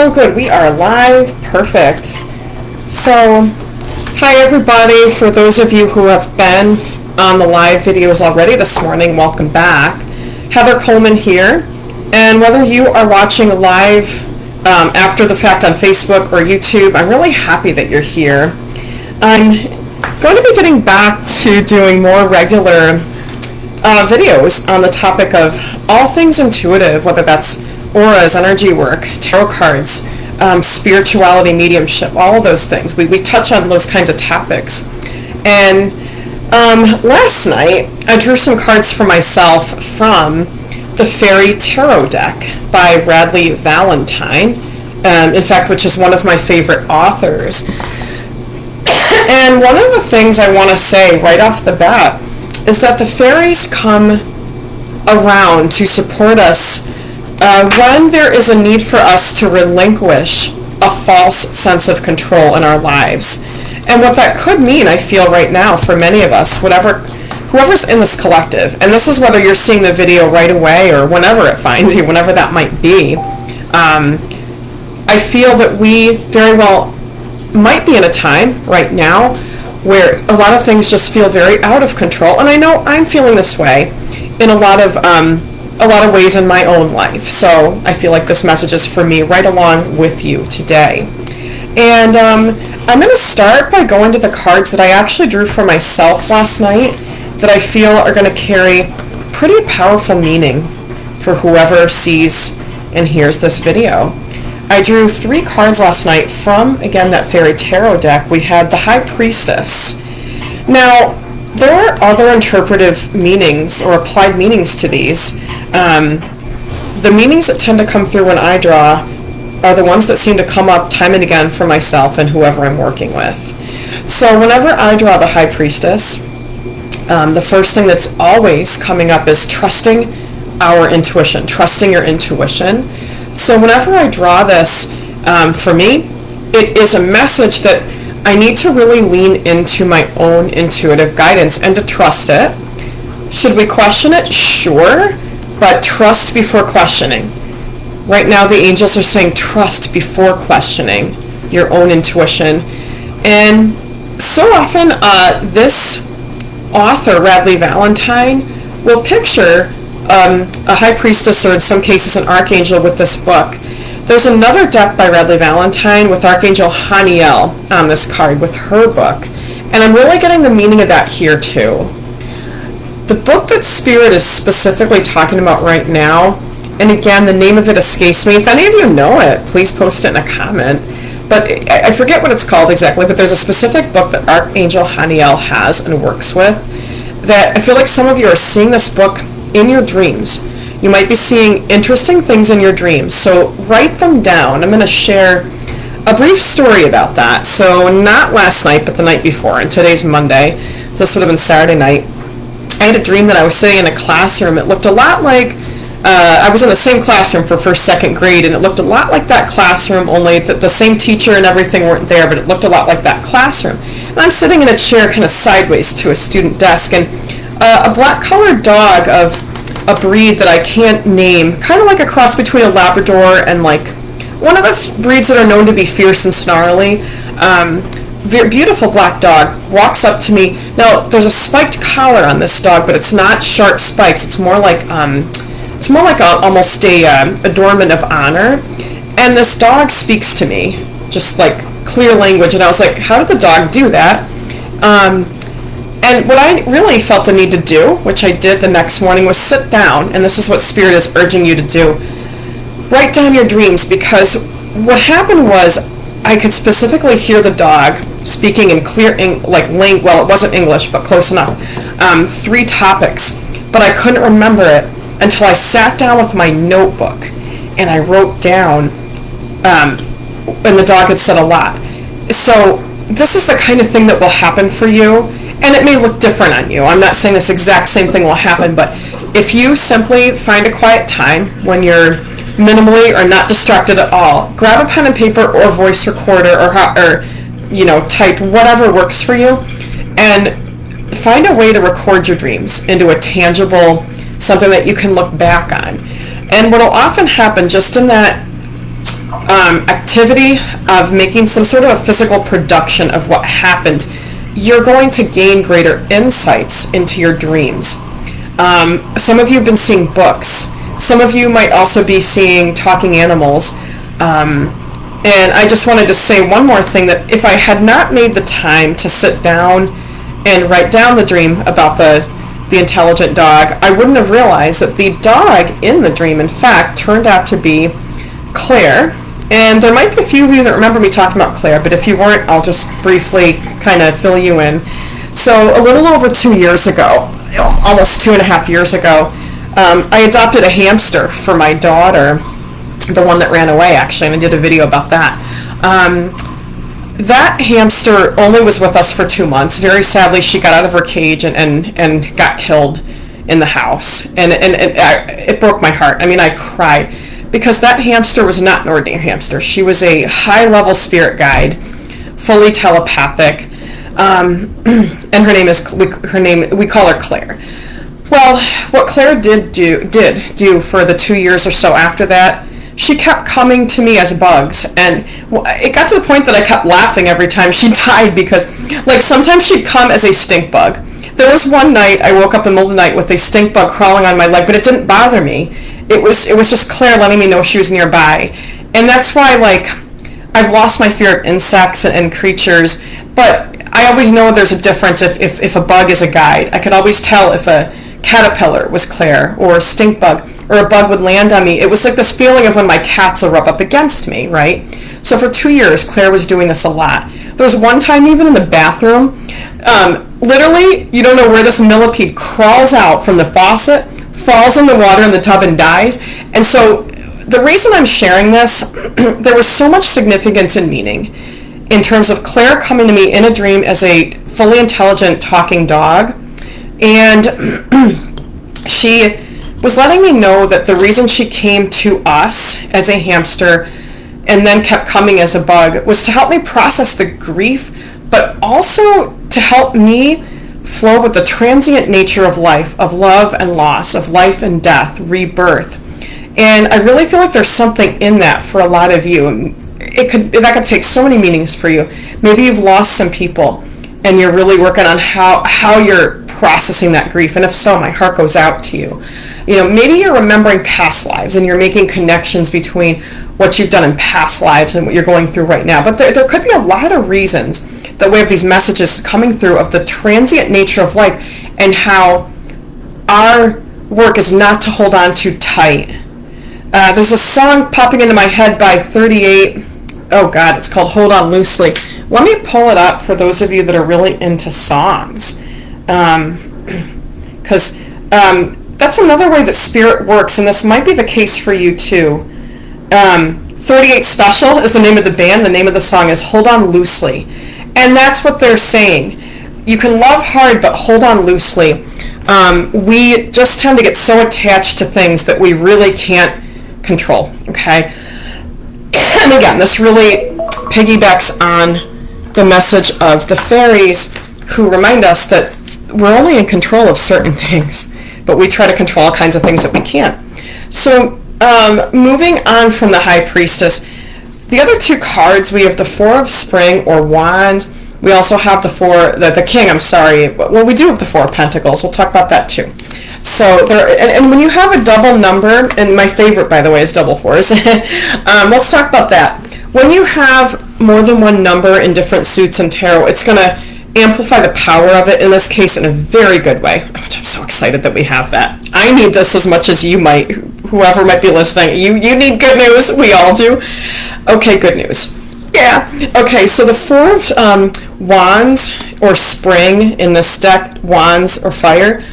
Oh, good. We are live. Perfect. So, hi everybody. For those of you who have been on the live videos already this morning, welcome back. Heather Coleman here. And whether you are watching live after the fact on Facebook or YouTube, I'm really happy that you're here. I'm going to be getting back to doing more regular videos on the topic of all things intuitive, whether that's auras, energy work, tarot cards, spirituality, mediumship, all of those things. We touch on those kinds of topics. And last night, I drew some cards for myself from the Fairy Tarot deck by Radleigh Valentine, in fact, which is one of my favorite authors. And one of the things I want to say right off the bat is that the fairies come around to support us when there is a need for us to relinquish a false sense of control in our lives. And what that could mean, I feel right now, for many of us, whoever's in this collective, and this is whether you're seeing the video right away or whenever it finds you, whenever that might be, I feel that we very well might be in a time right now where a lot of things just feel very out of control. And I know I'm feeling this way in a lot of ways in my own life. So I feel like this message is for me right along with you today. And I'm going to start by going to the cards that I actually drew for myself last night that I feel are going to carry pretty powerful meaning for whoever sees and hears this video. I drew 3 cards last night from, again, that Fairy Tarot deck. We had the High Priestess. Now, there are other interpretive meanings or applied meanings to these. The meanings that tend to come through when I draw are the ones that seem to come up time and again for myself and whoever I'm working with. So whenever I draw the High Priestess, the first thing that's always coming up is trusting our intuition, trusting your intuition. So whenever I draw this, for me, it is a message that I need to really lean into my own intuitive guidance and to trust it. Should we question it? Sure, but trust before questioning. Right now the angels are saying trust before questioning your own intuition. And so often this author, Radleigh Valentine, will picture a high priestess, or in some cases an archangel, with this book. There's another deck by Radleigh Valentine with Archangel Haniel on this card with her book. And I'm really getting the meaning of that here too. The book that Spirit is specifically talking about right now, and again, the name of it escapes me. If any of you know it, please post it in a comment. But I forget what it's called exactly, but there's a specific book that Archangel Haniel has and works with that I feel like some of you are seeing this book in your dreams. You might be seeing interesting things in your dreams, so write them down. I'm going to share a brief story about that. So not last night, but the night before, and today's Monday, so this would have been Saturday night. I had a dream that I was sitting in a classroom. It looked a lot like, I was in the same classroom for first, second grade, and it looked a lot like that classroom, only that the same teacher and everything weren't there, but it looked a lot like that classroom. And I'm sitting in a chair kind of sideways to a student desk, and a black-colored dog of a breed that I can't name, kind of like a cross between a Labrador and like one of the breeds that are known to be fierce and snarly. Very beautiful black dog walks up to me. Now there's a spiked collar on this dog, but it's not sharp spikes. It's more like almost a adornment of honor. And this dog speaks to me, just like clear language. And I was like, how did the dog do that? And what I really felt the need to do, which I did the next morning, was sit down, and this is what Spirit is urging you to do. Write down your dreams, because what happened was I could specifically hear the dog speaking in clear, well, it wasn't English, but close enough, 3 topics, but I couldn't remember it until I sat down with my notebook, and I wrote down, and the dog had said a lot. So this is the kind of thing that will happen for you. And it may look different on you. I'm not saying this exact same thing will happen, but if you simply find a quiet time when you're minimally or not distracted at all, grab a pen and paper or voice recorder or type whatever works for you, and find a way to record your dreams into a tangible, something that you can look back on. And what will often happen just in that activity of making some sort of a physical production of what happened, you're going to gain greater insights into your dreams. Some of you have been seeing books. Some of you might also be seeing talking animals. And I just wanted to say one more thing, that if I had not made the time to sit down and write down the dream about the intelligent dog, I wouldn't have realized that the dog in the dream, in fact, turned out to be Claire. And there might be a few of you that remember me talking about Claire, but if you weren't, I'll just briefly kind of fill you in. So a little over 2 years ago, almost 2.5 years ago, I adopted a hamster for my daughter, the one that ran away, actually, and I did a video about that. That hamster only was with us for 2 months. Very sadly, she got out of her cage and got killed in the house. And it broke my heart. I mean, I cried, because that hamster was not an ordinary hamster. She was a high-level spirit guide, fully telepathic, and we call her Claire. Well, what Claire did do for the 2 years or so after that, she kept coming to me as bugs, and it got to the point that I kept laughing every time she died, because, like, sometimes she'd come as a stink bug. There was one night I woke up in the middle of the night with a stink bug crawling on my leg, but it didn't bother me. It was just Claire letting me know she was nearby, and that's why, like, I've lost my fear of insects and creatures, but I always know there's a difference if a bug is a guide. I could always tell if a caterpillar was Claire, or a stink bug, or a bug would land on me. It was like this feeling of when my cats will rub up against me, right? So for 2 years, Claire was doing this a lot. There was one time even in the bathroom, literally, you don't know where this millipede crawls out from the faucet, falls in the water in the tub, and dies. And so the reason I'm sharing this, there was so much significance and meaning in terms of Claire coming to me in a dream as a fully intelligent talking dog. And she was letting me know that the reason she came to us as a hamster and then kept coming as a bug was to help me process the grief, but also to help me flow with the transient nature of life, of love and loss, of life and death, rebirth. And I really feel like there's something in that for a lot of you. That could take so many meanings for you. Maybe you've lost some people and you're really working on how you're processing that grief, and if so, my heart goes out to you. You know, maybe you're remembering past lives and you're making connections between what you've done in past lives and what you're going through right now. But there could be a lot of reasons that we have these messages coming through of the transient nature of life, and how our work is not to hold on too tight. There's a song popping into my head by 38. Oh God, it's called Hold On Loosely. Let me pull it up for those of you that are really into songs. Because that's another way that spirit works, and this might be the case for you too. 38 Special is the name of the band. The name of the song is Hold On Loosely. And that's what they're saying. You can love hard, but hold on loosely. We just tend to get so attached to things that we really can't control, okay? And again, this really piggybacks on the message of the fairies, who remind us that we're only in control of certain things, but we try to control all kinds of things that we can't. So moving on from the High Priestess, the other two cards, we have the Four of Spring, or Wands. We also have the King, I'm sorry. Well, we do have the Four of Pentacles. We'll talk about that too. So and when you have a double number, and my favorite, by the way, is double fours. Let's talk about that. When you have more than one number in different suits in tarot, it's going to amplify the power of it, in this case, in a very good way. Which I'm so excited that we have that. I need this as much as you might, whoever might be listening. You need good news. We all do. Okay, good news. Yeah. Okay, so the Four of Wands, or Spring in this deck, Wands or Fire,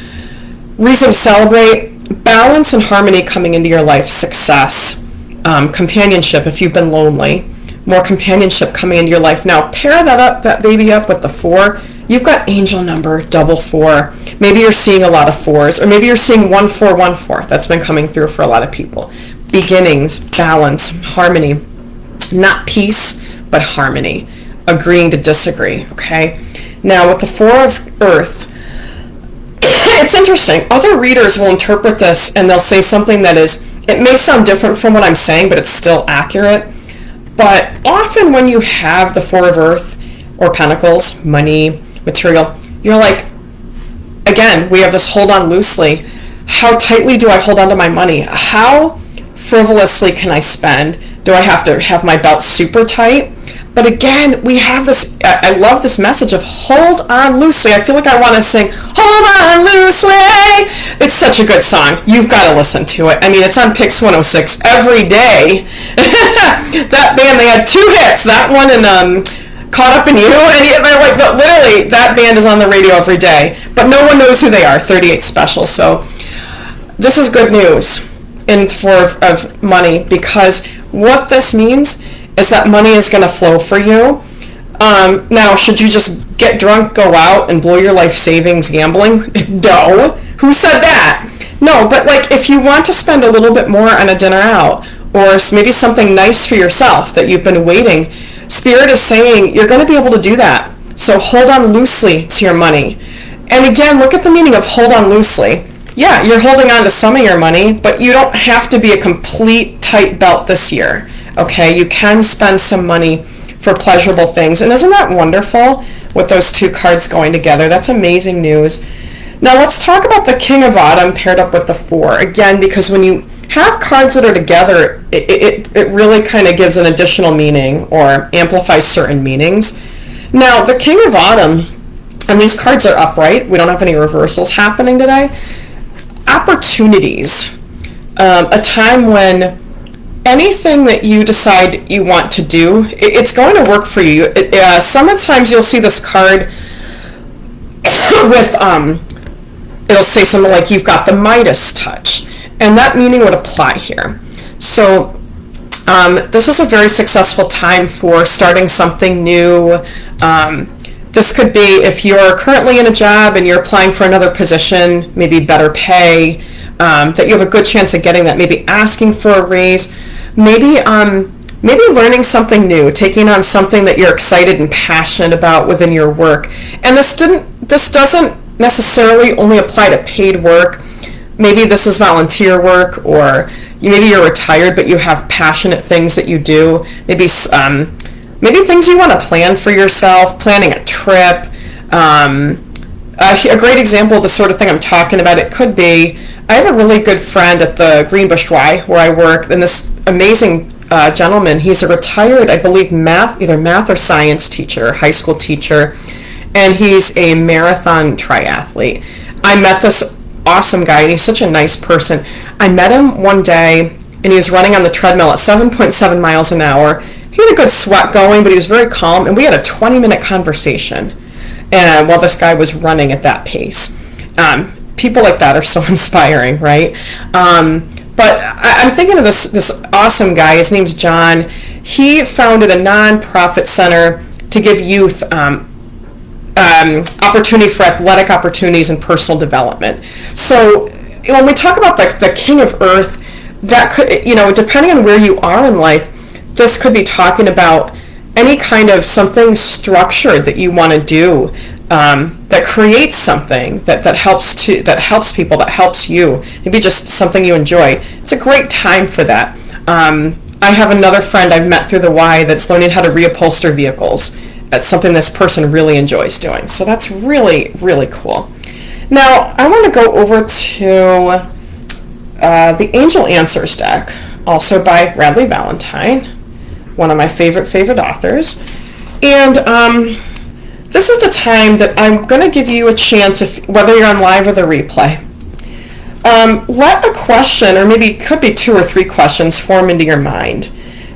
reason to celebrate, balance and harmony coming into your life, success, companionship if you've been lonely, more companionship coming into your life. Now pair that baby up with the Four. You've got angel number double 4. Maybe you're seeing a lot of 4s, or maybe you're seeing 1414. That's been coming through for a lot of people. Beginnings, balance, harmony, not peace, but harmony, agreeing to disagree, okay? Now with the Four of Earth, it's interesting. Other readers will interpret this and they'll say something that is it may sound different from what I'm saying, but it's still accurate. But often when you have the Four of Earth or Pentacles, money, material, you're like, again, we have this hold on loosely. How tightly do I hold on to my money? How frivolously can I spend? Do I have to have my belt super tight? But again, we have this, I love this message of hold on loosely. I feel like I want to sing, hold on loosely. It's such a good song. You've got to listen to it. I mean, it's on Pix 106 every day. That band, they had 2 hits. That one and Caught Up in You. And they're like, literally, that band is on the radio every day. But no one knows who they are, 38 Special. So this is good news in form of money, because what this means is that money is going to flow for you. Now, should you just get drunk, go out, and blow your life savings gambling? No. Who said that? No, but like if you want to spend a little bit more on a dinner out, or maybe something nice for yourself that you've been waiting, Spirit is saying you're going to be able to do that. So hold on loosely to your money. And again, look at the meaning of hold on loosely. Yeah, you're holding on to some of your money, but you don't have to be a complete tight belt this year. Okay, you can spend some money for pleasurable things. And isn't that wonderful with those 2 cards going together? That's amazing news. Now let's talk about the King of Autumn paired up with the 4. Again, because when you have cards that are together, it really kind of gives an additional meaning or amplifies certain meanings. Now, the King of Autumn, and these cards are upright. We don't have any reversals happening today. Opportunities. A time when anything that you decide you want to do, it's going to work for you. Sometimes you'll see this card with, it'll say something like you've got the Midas touch, and that meaning would apply here. So this is a very successful time for starting something new. This could be if you're currently in a job and you're applying for another position, maybe better pay, that you have a good chance of getting that, maybe asking for a raise, maybe learning something new, taking on something that you're excited and passionate about within your work. And this doesn't necessarily only apply to paid work. Maybe this is volunteer work, or maybe you're retired but you have passionate things that you do. Maybe things you want to plan for yourself, planning a trip. A great example of the sort of thing I'm talking about, it could be, I have a really good friend at the Greenbush Y where I work, and this amazing gentleman, he's a retired, I believe, either math or science teacher, high school teacher, and he's a marathon triathlete. I met this awesome guy, and he's such a nice person. I met him one day, and he was running on the treadmill at 7.7 miles an hour. He had a good sweat going, but he was very calm, and we had a 20-minute conversation while this guy was running at that pace. People like that are so inspiring, right? But I'm thinking of this awesome guy. His name's John. He founded a nonprofit center to give youth opportunity for athletic opportunities and personal development. So when we talk about the King of Earth, that could, depending on where you are in life, this could be talking about any kind of something structured that you want to do, that creates something that helps people, that helps you. Maybe just something you enjoy. It's a great time for that. I have another friend I've met through the Y that's learning how to reupholster vehicles. That's something this person really enjoys doing. So that's really, really cool. Now, I want to go over to the Angel Answers deck, also by Radleigh Valentine, one of my favorite authors. And this is the time that I'm going to give you a chance, whether you're on live or the replay. Let a question, or maybe it could be 2 or 3 questions, form into your mind.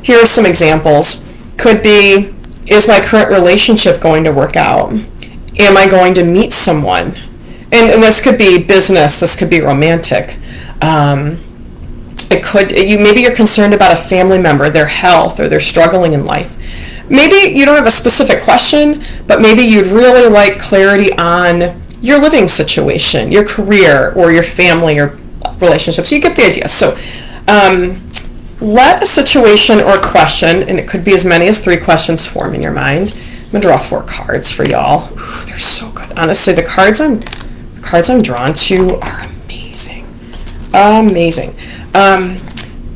Here are some examples. Could be, is my current relationship going to work out? Am I going to meet someone? And this could be business, this could be romantic. Maybe you're concerned about a family member, their health, or they're struggling in life. Maybe you don't have a specific question, but maybe you'd really like clarity on your living situation, your career, or your family or relationships. You get the idea. So let a situation or question, and it could be as many as 3 questions, form in your mind. I'm going to draw 4 cards for y'all. Ooh, they're so good. Honestly, the cards I'm drawn to are amazing. Amazing.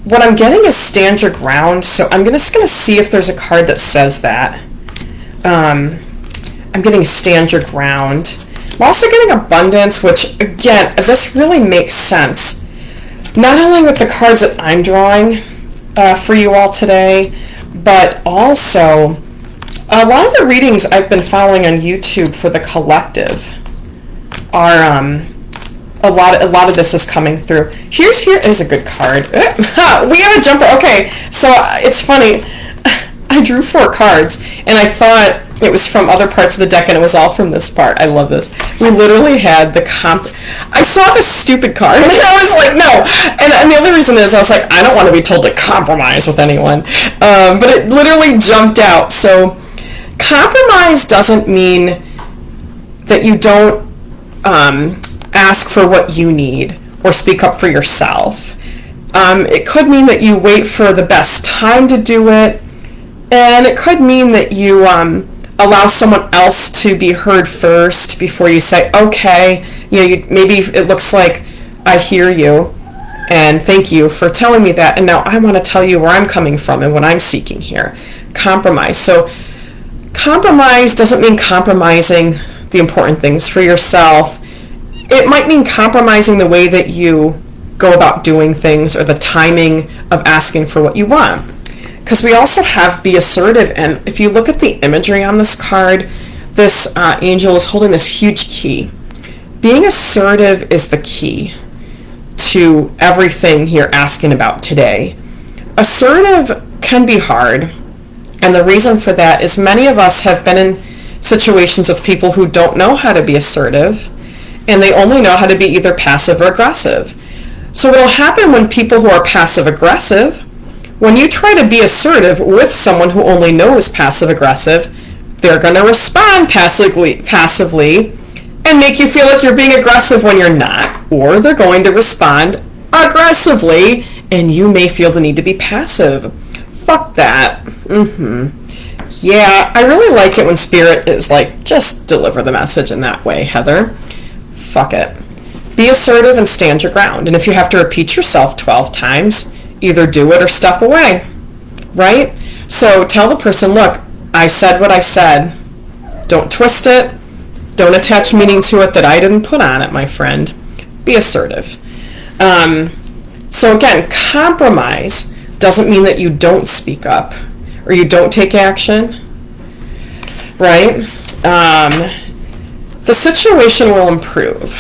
what I'm getting is stand your ground, so I'm just going to see if there's a card that says that. I'm getting stand your ground. I'm also getting abundance, which, again, this really makes sense. Not only with the cards that I'm drawing for you all today, but also a lot of the readings I've been following on YouTube for the collective are a lot of this is coming through. Here is a good card. We have a jumper. Okay, so it's funny. I drew 4 cards, and I thought it was from other parts of the deck, and it was all from this part. I love this. We literally had the I saw this stupid card, and I was like, no. And the other reason is I was like, I don't want to be told to compromise with anyone. But it literally jumped out. So compromise doesn't mean that you don't ask for what you need or speak up for yourself. It could mean that you wait for the best time to do it, and it could mean that you allow someone else to be heard first before you say, okay, maybe it looks like I hear you, and thank you for telling me that, and now I want to tell you where I'm coming from and what I'm seeking here. Compromise. So compromise doesn't mean compromising the important things for yourself. It might mean compromising the way that you go about doing things or the timing of asking for what you want. Because we also have be assertive, and if you look at the imagery on this card, this angel is holding this huge key. Being assertive is the key to everything you're asking about today. Assertive can be hard, and the reason for that is many of us have been in situations with people who don't know how to be assertive, and they only know how to be either passive or aggressive. So what will happen when people who are passive aggressive, when you try to be assertive with someone who only knows passive aggressive, they're going to respond passively and make you feel like you're being aggressive when you're not, or they're going to respond aggressively and you may feel the need to be passive. Fuck that. Yeah, I really like it when Spirit is like, just deliver the message in that way, Heather. Fuck it. Be assertive and stand your ground. And if you have to repeat yourself 12 times, either do it or step away, right? So tell the person, look, I said what I said. Don't twist it. Don't attach meaning to it that I didn't put on it, my friend. Be assertive. So again, compromise doesn't mean that you don't speak up or you don't take action, right? The situation will improve.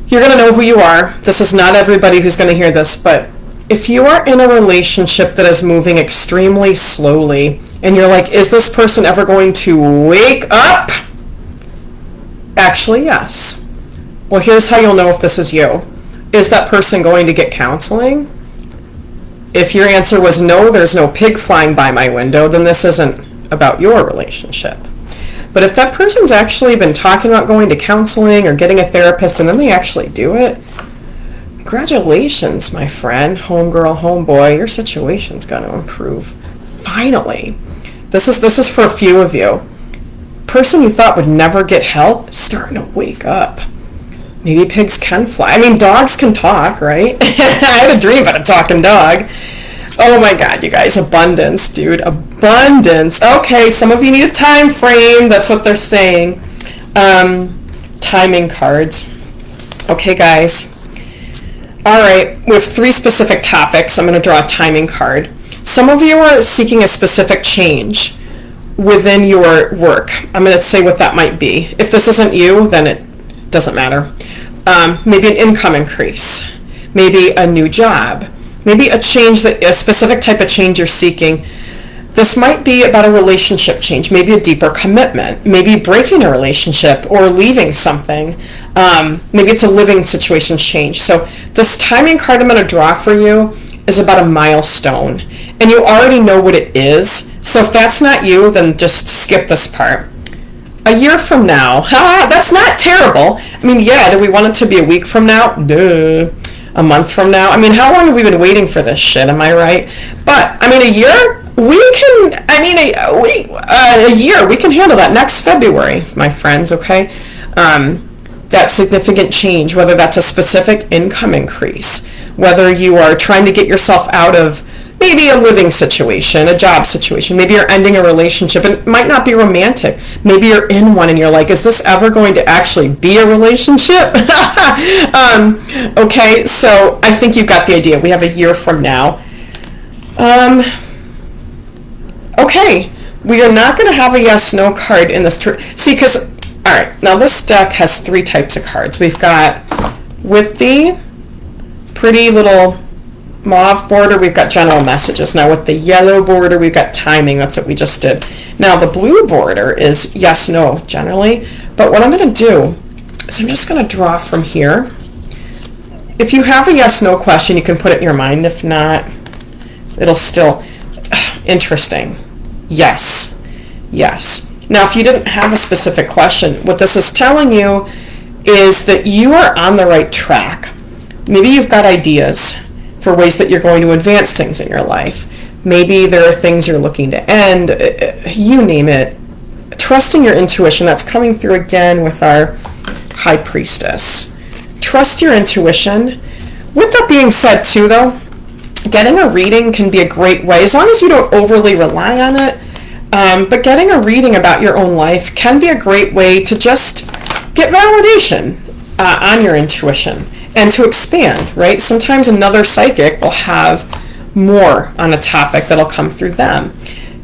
You're going to know who you are. This is not everybody who's going to hear this, but if you are in a relationship that is moving extremely slowly and you're like, is this person ever going to wake up? Actually, yes. Well, here's how you'll know if this is you. Is that person going to get counseling? If your answer was no, there's no pig flying by my window, then this isn't about your relationship. But if that person's actually been talking about going to counseling or getting a therapist and then they actually do it, congratulations, my friend, homegirl, homeboy, your situation's going to improve. Finally. This is for a few of you. Person you thought would never get help is starting to wake up. Maybe pigs can fly. I mean, dogs can talk, right? I had a dream about a talking dog. Oh my God, you guys, abundance, dude, abundance. Okay, some of you need a time frame. That's what they're saying. Timing cards. Okay, guys. All right, we have 3 specific topics. I'm going to draw a timing card. Some of you are seeking a specific change within your work. I'm going to say what that might be. If this isn't you, then it doesn't matter. Maybe an income increase. Maybe a new job. Maybe a specific type of change you're seeking. This might be about a relationship change, maybe a deeper commitment, maybe breaking a relationship or leaving something. Maybe it's a living situation change. So this timing card I'm going to draw for you is about a milestone, and you already know what it is. So if that's not you, then just skip this part. A year from now, that's not terrible. I mean, yeah, do we want it to be a week from now? Duh. A month from now? I mean, how long have we been waiting for this shit? Am I right? But, I mean, a year? A year, we can handle that next February, my friends, okay? That significant change, whether that's a specific income increase, whether you are trying to get yourself out of maybe a living situation, a job situation. Maybe you're ending a relationship, and it might not be romantic. Maybe you're in one and you're like, is this ever going to actually be a relationship? Okay, so I think you've got the idea. We have a year from now. Okay, we are not going to have a yes/no card in this. See, because, all right, now this deck has 3 types of cards. We've got, with the pretty little mauve border, we've got general messages. Now with the yellow border, we've got timing. That's what we just did. Now the blue border is yes/no generally, but what I'm going to do is I'm just going to draw from here. If you have a yes/no question, you can put it in your mind. If not, it'll still, interesting. Yes. Yes. Now if you didn't have a specific question, what this is telling you is that you are on the right track. Maybe you've got ideas for ways that you're going to advance things in your life. Maybe there are things you're looking to end, you name it. Trusting your intuition, that's coming through again with our High Priestess. Trust your intuition. With that being said too though, getting a reading can be a great way, as long as you don't overly rely on it, but getting a reading about your own life can be a great way to just get validation on your intuition and to expand, right? Sometimes another psychic will have more on a topic that'll come through them.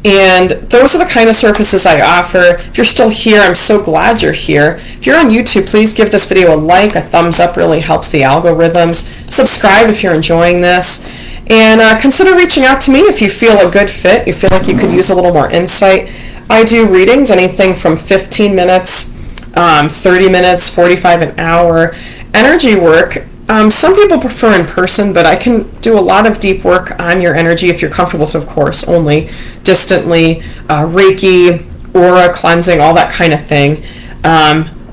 And those are the kind of services I offer. If you're still here, I'm so glad you're here. If you're on YouTube, please give this video a like. A thumbs up really helps the algorithms. Subscribe if you're enjoying this. And consider reaching out to me if you feel a good fit, you feel like you could use a little more insight. I do readings, anything from 15 minutes, 30 minutes, 45, an hour. Energy work, some people prefer in person, but I can do a lot of deep work on your energy if you're comfortable with, of course, only distantly, Reiki, aura cleansing, all that kind of thing.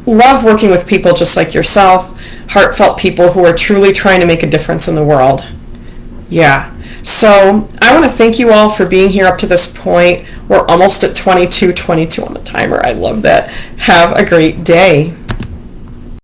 Love working with people just like yourself, heartfelt people who are truly trying to make a difference in the world. Yeah. So I want to thank you all for being here up to this point. We're almost at 22:22 on the timer. I love that. Have a great day.